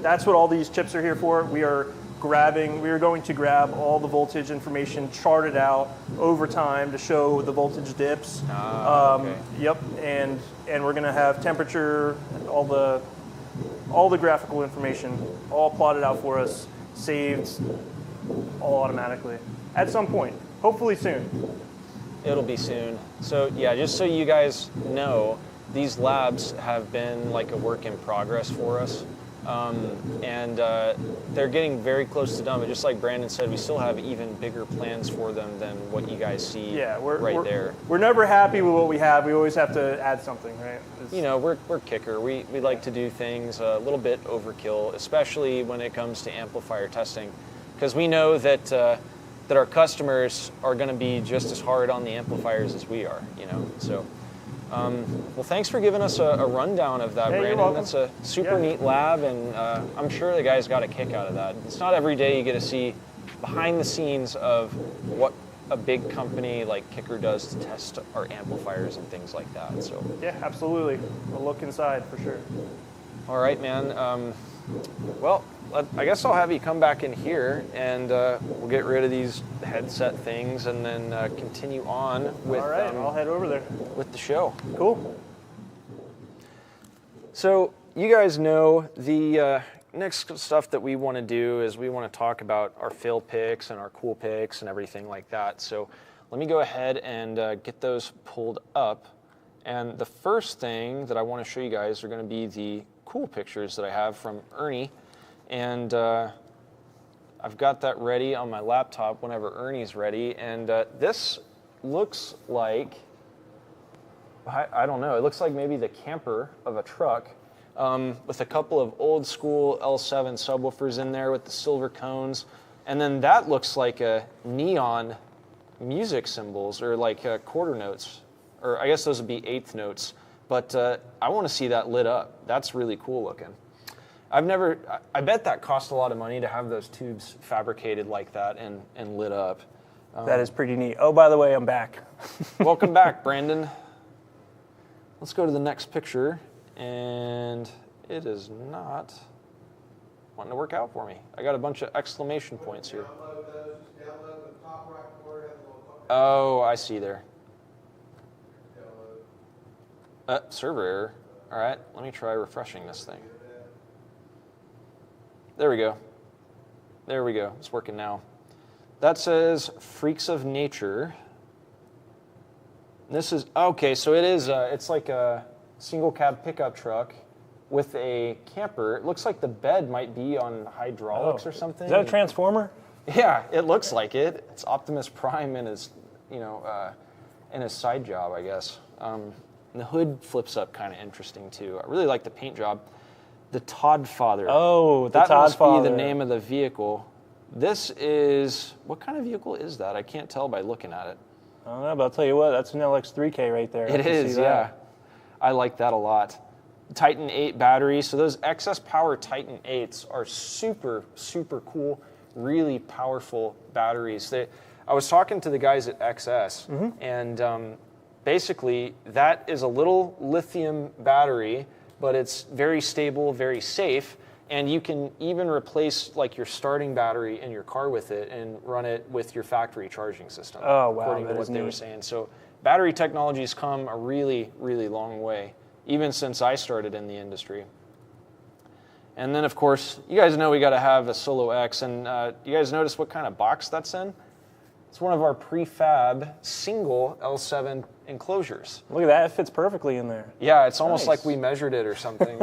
That's what all these chips are here for. We are going to grab all the voltage information, chart it out over time to show the voltage dips. Okay. Yep, and we're going to have temperature, all the graphical information, all plotted out for us, saved, all automatically. At some point, hopefully soon. It'll be soon. So yeah, just so you guys know, these labs have been like a work in progress for us. They're getting very close to done, but just like Brandon said, we still have even bigger plans for them than what you guys see right there. We're never happy with what we have. We always have to add something, right? We're kicker. We like to do things a little bit overkill, especially when it comes to amplifier testing, because we know that our customers are going to be just as hard on the amplifiers as we are. So. Well, thanks for giving us a rundown of that, Hey, Brandon. you're welcome. That's a super neat lab, and I'm sure the guys got a kick out of that. It's not every day you get to see behind the scenes of what a big company like Kicker does to test our amplifiers and things like that. So yeah, absolutely. We'll look inside for sure. all right, man. Well, I guess I'll have you come back in here, and we'll get rid of these headset things, and then continue on with. All right, I'll head over there. With the show. Cool. So you guys know the next stuff that we want to do is we want to talk about our fail picks and our cool picks and everything like that. So let me go ahead and get those pulled up. And the first thing that I want to show you guys are going to be the cool pictures that I have from Ernie. And I've got that ready on my laptop whenever Ernie's ready. And this looks like, I don't know, it looks like maybe the camper of a truck with a couple of old school L7 subwoofers in there with the silver cones. And then that looks like a neon music symbols, or like quarter notes, or I guess those would be eighth notes. But I want to see that lit up. That's really cool looking. I bet that cost a lot of money to have those tubes fabricated like that and lit up. That is pretty neat. Oh, by the way, I'm back. Welcome back, Brandon. Let's go to the next picture, and it is not wanting to work out for me. I got a bunch of exclamation points here. Oh, I see there. Server error. All right, let me try refreshing this thing. There we go. There we go. It's working now. That says Freaks of Nature. This is, okay, so it is, it's like a single cab pickup truck with a camper. It looks like the bed might be on hydraulics or something. Is that a transformer? Yeah, it looks like it. It's Optimus Prime in his, in his side job, I guess. And the hood flips up kind of interesting too. I really like the paint job. The Toddfather. Oh, the Toddfather. That must be the name of the vehicle. This is, what kind of vehicle is that? I can't tell by looking at it. I don't know, but I'll tell you what, that's an LX3K right there. It is, yeah. I like that a lot. Titan 8 battery. So those excess power Titan 8s are super, super cool, really powerful batteries. I was talking to the guys at XS, and basically that is a little lithium battery, but it's very stable, very safe, and you can even replace like your starting battery in your car with it and run it with your factory charging system. Oh, wow, according to what they were saying. So battery technology has come a really, really long way, even since I started in the industry. And then, of course, you guys know we got to have a Solo X, and you guys notice what kind of box that's in? It's one of our prefab single L7 enclosures. Look at that, it fits perfectly in there. Yeah, it's almost Nice. like we measured it or something.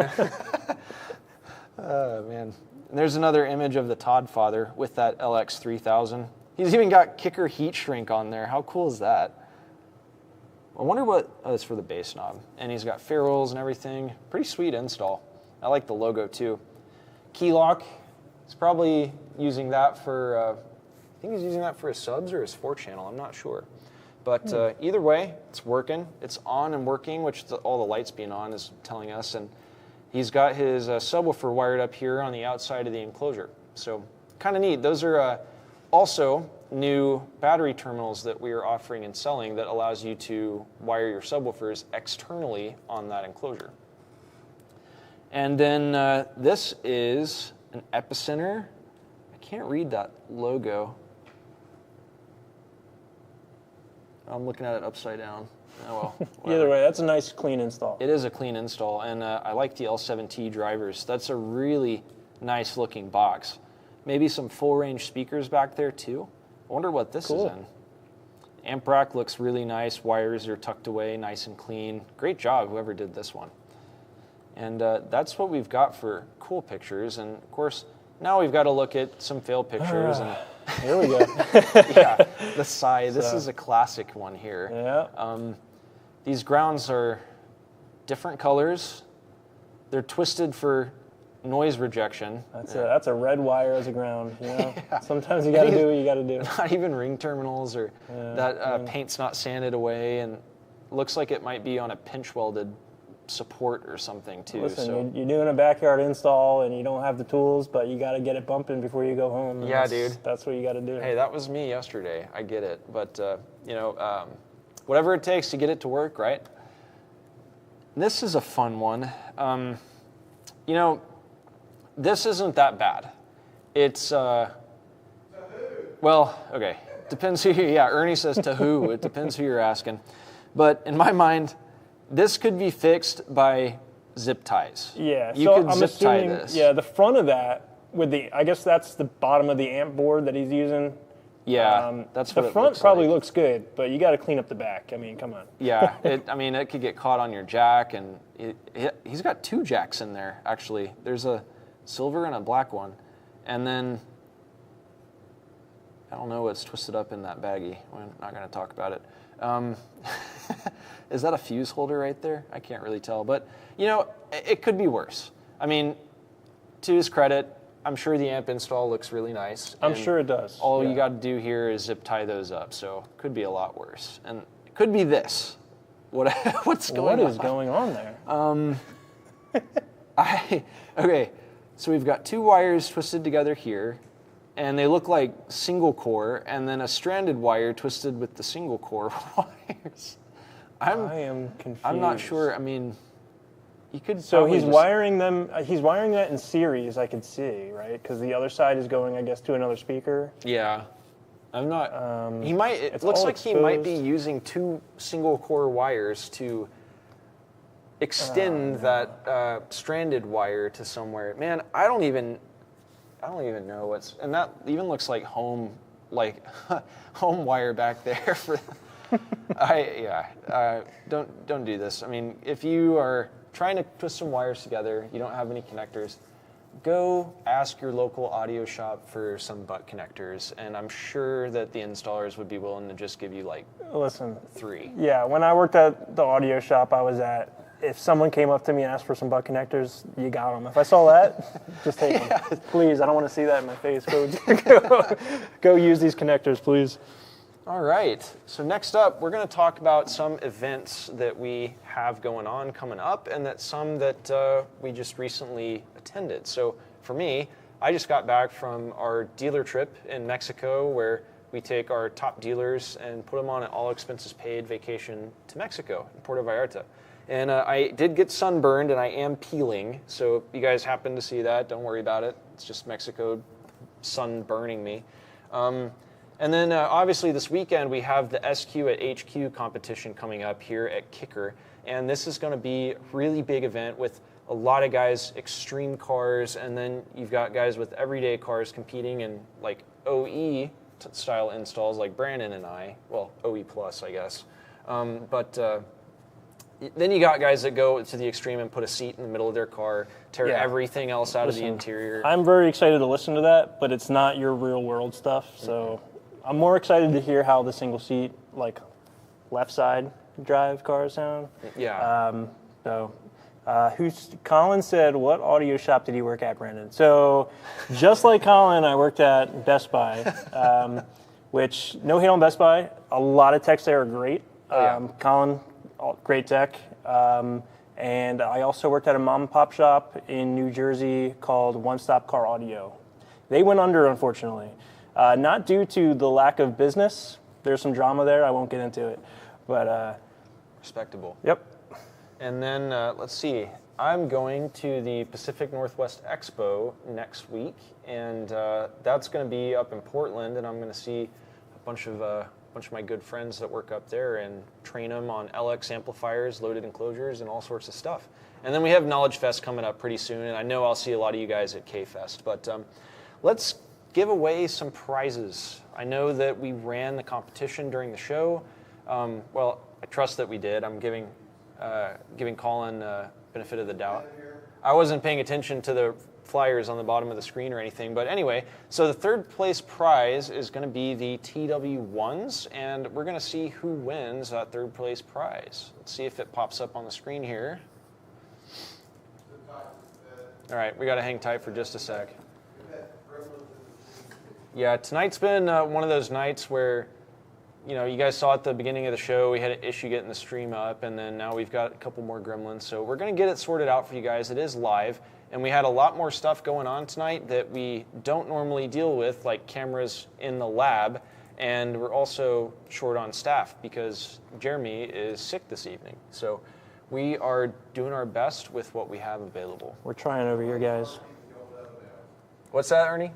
Oh, man. And there's another image of the Todd father with that LX3000. He's even got Kicker heat shrink on there. How cool is that? I wonder what, oh, it's for the bass knob. And he's got ferrules and everything. Pretty sweet install. I like the logo too. Key lock, he's probably using that for, I think he's using that for his subs or his 4-channel, I'm not sure. But either way, it's working. It's on and working, which all the lights being on is telling us. And he's got his subwoofer wired up here on the outside of the enclosure. So kind of neat. Those are also new battery terminals that we are offering and selling that allows you to wire your subwoofers externally on that enclosure. And then this is an Epicenter. I can't read that logo. I'm looking at it upside down. Oh well. Whatever. Either way, that's a nice clean install. It is a clean install, and I like the L7T drivers. That's a really nice looking box. Maybe some full range speakers back there too. I wonder what this is in. Amp rack looks really nice. Wires are tucked away, nice and clean. Great job, whoever did this one. And that's what we've got for cool pictures. And of course, now we've got to look at some fail pictures. And Here we go. yeah, the sigh. This is a classic one here. Yeah. These grounds are different colors. They're twisted for noise rejection. That's a red wire as a ground. You know? Yeah. Sometimes you got to do what you got to do. Not even ring terminals, or that paint's not sanded away, and looks like it might be on a pinch welded support or something too. Listen, so you're doing a backyard install and you don't have the tools, but you got to get it bumping before you go home. Yeah, dude. That's what you got to do. Hey, that was me yesterday. I get it, but you know, whatever it takes to get it to work, right? This is a fun one. You know, this isn't that bad. It's well, okay. Depends who. Yeah, Ernie says to who. It depends who you're asking. But in my mind, this could be fixed by zip ties. Yeah, you so could I'm zip assuming, tie this. yeah, the front of that with the, I guess that's the bottom of the amp board that he's using. Yeah, that's what the it front looks probably like. looks good, but you got to clean up the back. I mean, come on. Yeah, I mean, it could get caught on your jack, and he's got 2 jacks in there, actually. There's a silver and a black one. And then, I don't know what's twisted up in that baggie. We're not going to talk about it. Is that a fuse holder right there? I can't really tell. But, you know, it could be worse. I mean, to his credit, I'm sure the amp install looks really nice. I'm sure it does. All you got to do here is zip tie those up. So it could be a lot worse. And it could be this. What's going on? What is going on there? Okay, so we've got 2 wires twisted together here, and they look like single core, and then a stranded wire twisted with the single core wires. I am confused. I'm not sure. I mean, you could. So probably he's just, wiring them. He's wiring that in series. I could see, right? Because the other side is going, I guess, to another speaker. Yeah, I'm not. He might. It it's looks all like he might be exposed. using 2 single core wires to extend that stranded wire to somewhere. Man, I don't even know what's. And that even looks like home wire back there for. Don't do this. I mean, if you are trying to twist some wires together, you don't have any connectors, go ask your local audio shop for some butt connectors, and I'm sure that the installers would be willing to just give you like Listen. 3. Yeah, when I worked at the audio shop I was at, if someone came up to me and asked for some butt connectors, you got them. If I saw that, just take them. Please, I don't want to see that in my face. Go use these connectors, please. All right, so next up, we're going to talk about some events that we have going on coming up, and some that we just recently attended. So for me, I just got back from our dealer trip in Mexico, where we take our top dealers and put them on an all-expenses-paid vacation to Mexico, in Puerto Vallarta. And I did get sunburned, and I am peeling, so if you guys happen to see that, don't worry about it. It's just Mexico sun burning me. And then obviously this weekend we have the SQ at HQ competition coming up here at KICKER, and this is going to be a really big event with a lot of guys, extreme cars, and then you've got guys with everyday cars competing in like OE style installs like Brandon and I. Well, OE plus, I guess. Then you got guys that go to the extreme and put a seat in the middle of their car, tear everything else out of the interior. I'm very excited to listen to that, but it's not your real world stuff. So I'm more excited to hear how the single seat, like left side drive cars sound. Yeah. Colin said, what audio shop did he work at, Brandon? So just like Colin, I worked at Best Buy, which, no hate on Best Buy. A lot of techs there are great. Colin, great tech. And I also worked at a mom and pop shop in New Jersey called One Stop Car Audio. They went under, unfortunately. Not due to the lack of business. There's some drama there. I won't get into it. But respectable. Yep. And then let's see. I'm going to the Pacific Northwest Expo next week, and that's going to be up in Portland, and I'm going to see a bunch of my good friends that work up there and train them on LX amplifiers, loaded enclosures, and all sorts of stuff. And then we have Knowledge Fest coming up pretty soon, and I know I'll see a lot of you guys at K-Fest. But let's give away some prizes. I know that we ran the competition during the show. Well, I trust that we did. I'm giving Colin benefit of the doubt. I wasn't paying attention to the flyers on the bottom of the screen or anything, but anyway, so the third place prize is going to be the TW1s, and we're going to see who wins that third place prize. Let's see if it pops up on the screen here. All right, we got to hang tight for just a sec. Yeah, tonight's been one of those nights where, you know, you guys saw at the beginning of the show, we had an issue getting the stream up, and then now we've got a couple more gremlins. So we're going to get it sorted out for you guys. It is live, and we had a lot more stuff going on tonight that we don't normally deal with, like cameras in the lab, and we're also short on staff because Jeremy is sick this evening. So we are doing our best with what we have available. We're trying over here, guys. What's that, Ernie?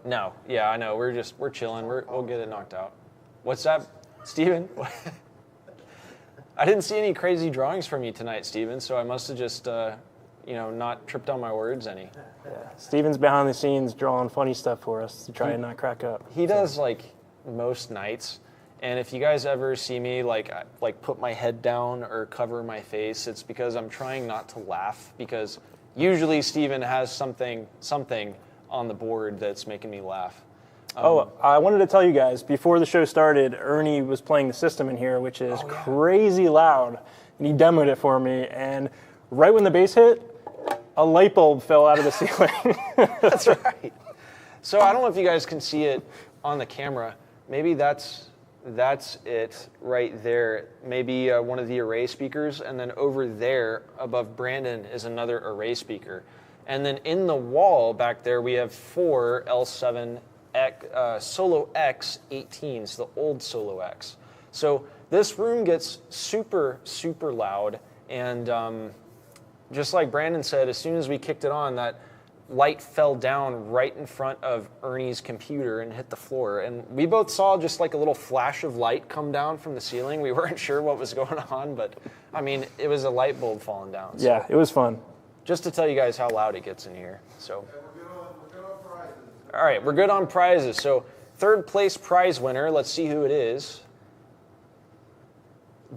No, yeah, I know. We're chilling. We'll get it knocked out. What's that, Steven? I didn't see any crazy drawings from you tonight, Steven, so I must have just, not tripped on my words any. Yeah. Steven's behind the scenes drawing funny stuff for us to try and not crack up. He does, like, most nights. And if you guys ever see me, like put my head down or cover my face, it's because I'm trying not to laugh, because usually Steven has something on the board that's making me laugh. I wanted to tell you guys, before the show started, Ernie was playing the system in here, which is crazy loud, and he demoed it for me, and right when the bass hit, a light bulb fell out of the ceiling. That's right. So I don't know if you guys can see it on the camera. Maybe that's it right there. Maybe one of the array speakers, and then over there above Brandon is another array speaker. And then in the wall back there, we have 4 L7 Solo X 18s, the old Solo X. So this room gets super, super loud. And just like Brandon said, as soon as we kicked it on, that light fell down right in front of Ernie's computer and hit the floor. And we both saw just like a little flash of light come down from the ceiling. We weren't sure what was going on, but I mean, it was a light bulb falling down. So. Yeah, it was fun. Just to tell you guys how loud it gets in here. So, all right, we're good on prizes. So, third place prize winner, let's see who it is.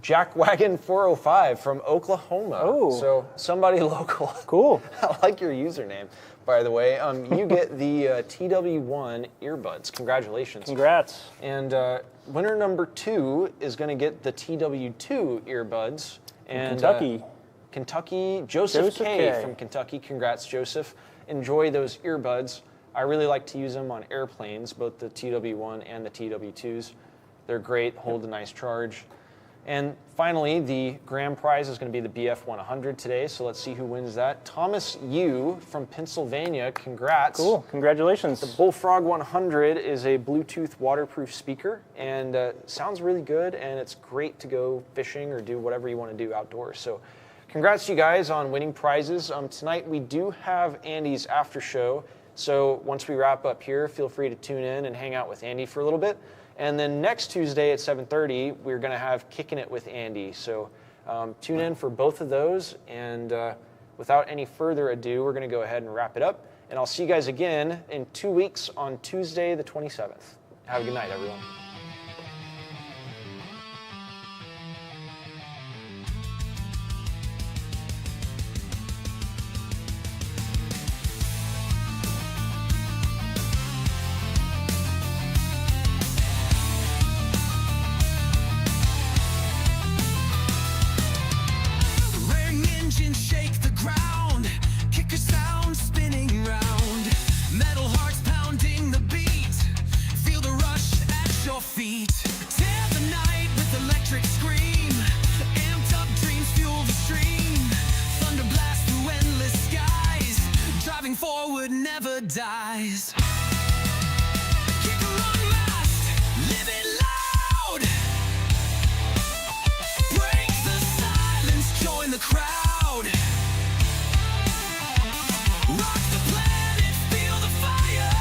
Jackwagon 405 from Oklahoma. Oh. So, somebody local. Cool. I like your username, by the way. You get the TW1 earbuds. Congratulations. Congrats. And winner number 2 is going to get the TW2 earbuds. And Kentucky, Joseph K. from Kentucky. Congrats, Joseph. Enjoy those earbuds. I really like to use them on airplanes, both the TW1 and the TW2s. They're great, hold a nice charge. And finally, the grand prize is going to be the BF100 today, so let's see who wins that. Thomas Yu from Pennsylvania, congrats. Cool, congratulations. The Bullfrog 100 is a Bluetooth waterproof speaker, and sounds really good, and it's great to go fishing or do whatever you want to do outdoors. So congrats to you guys on winning prizes. Tonight we do have Andy's after show, so once we wrap up here, feel free to tune in and hang out with Andy for a little bit. And then next Tuesday at 7:30, we're going to have Kicking It with Andy. So tune in for both of those. And without any further ado, we're going to go ahead and wrap it up. And I'll see you guys again in 2 weeks on Tuesday the 27th. Have a good night, everyone. Shake the ground, kicker sound spinning round, metal hearts pounding the beat, feel the rush at your feet. Tear the night with electric scream, amped up dreams fuel the stream, thunder blast through endless skies, driving forward never dies. Kicker unmasked, live it loud, break the silence, join the crowd. Rock the planet, feel the fire.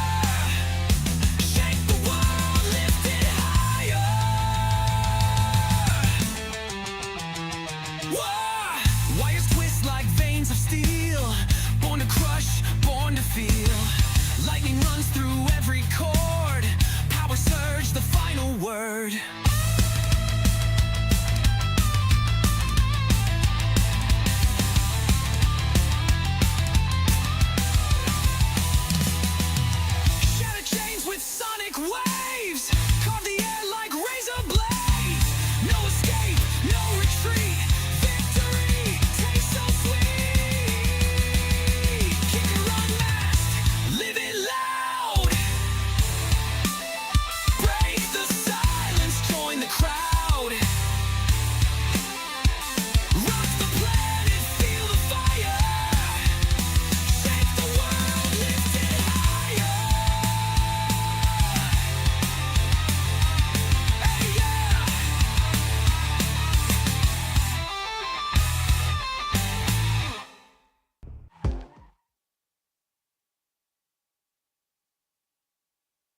Shake the world, lift it higher. Whoa! Wires twist like veins of steel. Born to crush, born to feel. Lightning runs through every chord. Power surge, the final word.